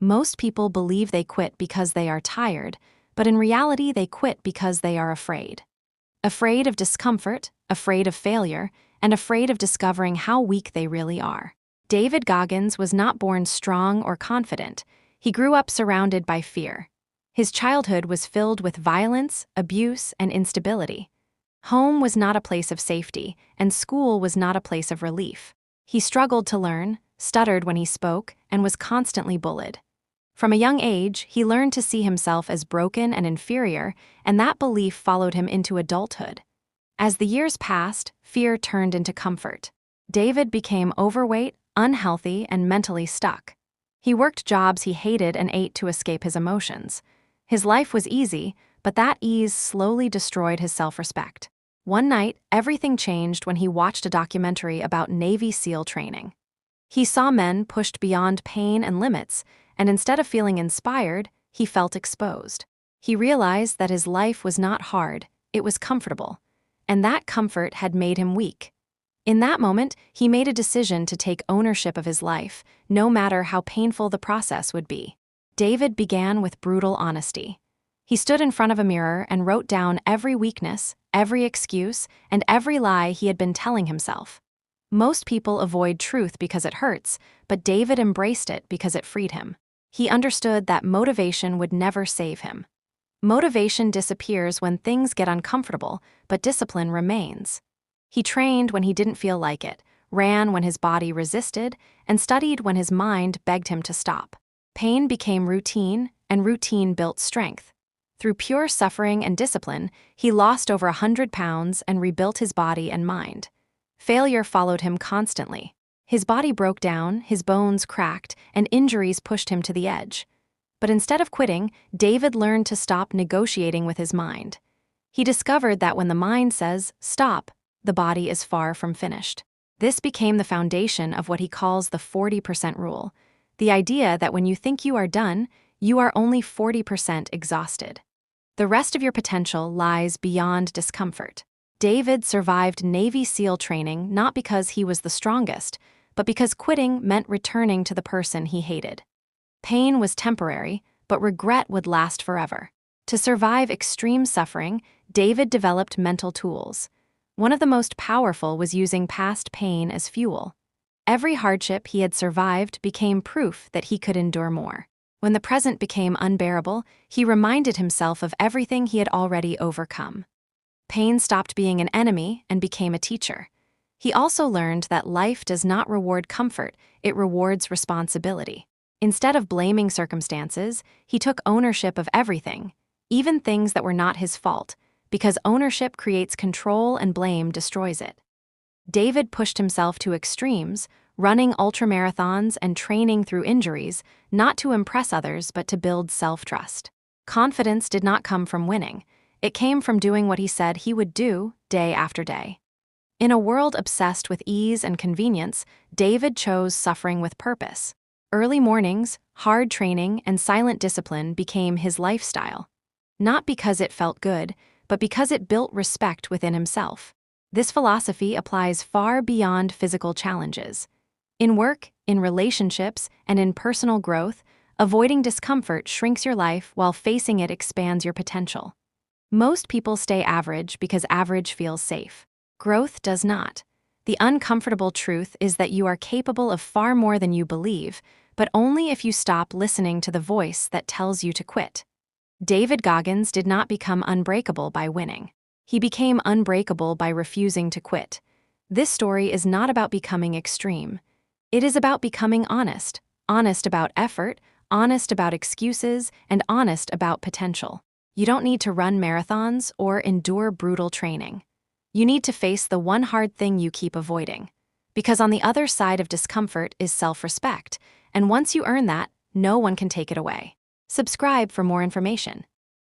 Most people believe they quit because they are tired, but in reality they quit because they are afraid. Afraid of discomfort, afraid of failure, and afraid of discovering how weak they really are. David Goggins was not born strong or confident. He grew up surrounded by fear. His childhood was filled with violence, abuse, and instability. Home was not a place of safety, and school was not a place of relief. He struggled to learn, stuttered when he spoke, and was constantly bullied. From a young age, he learned to see himself as broken and inferior, and that belief followed him into adulthood. As the years passed, fear turned into comfort. David became overweight, unhealthy, and mentally stuck. He worked jobs he hated and ate to escape his emotions. His life was easy, but that ease slowly destroyed his self-respect. One night, everything changed when he watched a documentary about Navy SEAL training. He saw men pushed beyond pain and limits, and instead of feeling inspired, he felt exposed. He realized that his life was not hard, it was comfortable, and that comfort had made him weak. In that moment, he made a decision to take ownership of his life, no matter how painful the process would be. David began with brutal honesty. He stood in front of a mirror and wrote down every weakness, every excuse, and every lie he had been telling himself. Most people avoid truth because it hurts, but David embraced it because it freed him. He understood that motivation would never save him. Motivation disappears when things get uncomfortable, but discipline remains. He trained when he didn't feel like it, ran when his body resisted, and studied when his mind begged him to stop. Pain became routine, and routine built strength. Through pure suffering and discipline, he lost over 100 pounds and rebuilt his body and mind. Failure followed him constantly. His body broke down, his bones cracked, and injuries pushed him to the edge. But instead of quitting, David learned to stop negotiating with his mind. He discovered that when the mind says, "Stop," the body is far from finished. This became the foundation of what he calls the 40% rule, the idea that when you think you are done, you are only 40% exhausted. The rest of your potential lies beyond discomfort. David survived Navy SEAL training not because he was the strongest, but because quitting meant returning to the person he hated. Pain was temporary, but regret would last forever. To survive extreme suffering, David developed mental tools. One of the most powerful was using past pain as fuel. Every hardship he had survived became proof that he could endure more. When the present became unbearable, he reminded himself of everything he had already overcome. Pain stopped being an enemy and became a teacher. He also learned that life does not reward comfort, it rewards responsibility. Instead of blaming circumstances, he took ownership of everything, even things that were not his fault, because ownership creates control and blame destroys it. David pushed himself to extremes, running ultramarathons and training through injuries, not to impress others but to build self-trust. Confidence did not come from winning. It came from doing what he said he would do day after day. In a world obsessed with ease and convenience, David chose suffering with purpose. Early mornings, hard training, and silent discipline became his lifestyle. Not because it felt good, but because it built respect within himself. This philosophy applies far beyond physical challenges. In work, in relationships, and in personal growth, avoiding discomfort shrinks your life while facing it expands your potential. Most people stay average because average feels safe. Growth does not. The uncomfortable truth is that you are capable of far more than you believe, but only if you stop listening to the voice that tells you to quit. David Goggins did not become unbreakable by winning. He became unbreakable by refusing to quit. This story is not about becoming extreme. It is about becoming honest, honest about effort, honest about excuses, and honest about potential. You don't need to run marathons or endure brutal training. You need to face the one hard thing you keep avoiding. Because on the other side of discomfort is self-respect, and once you earn that, no one can take it away. Subscribe for more information.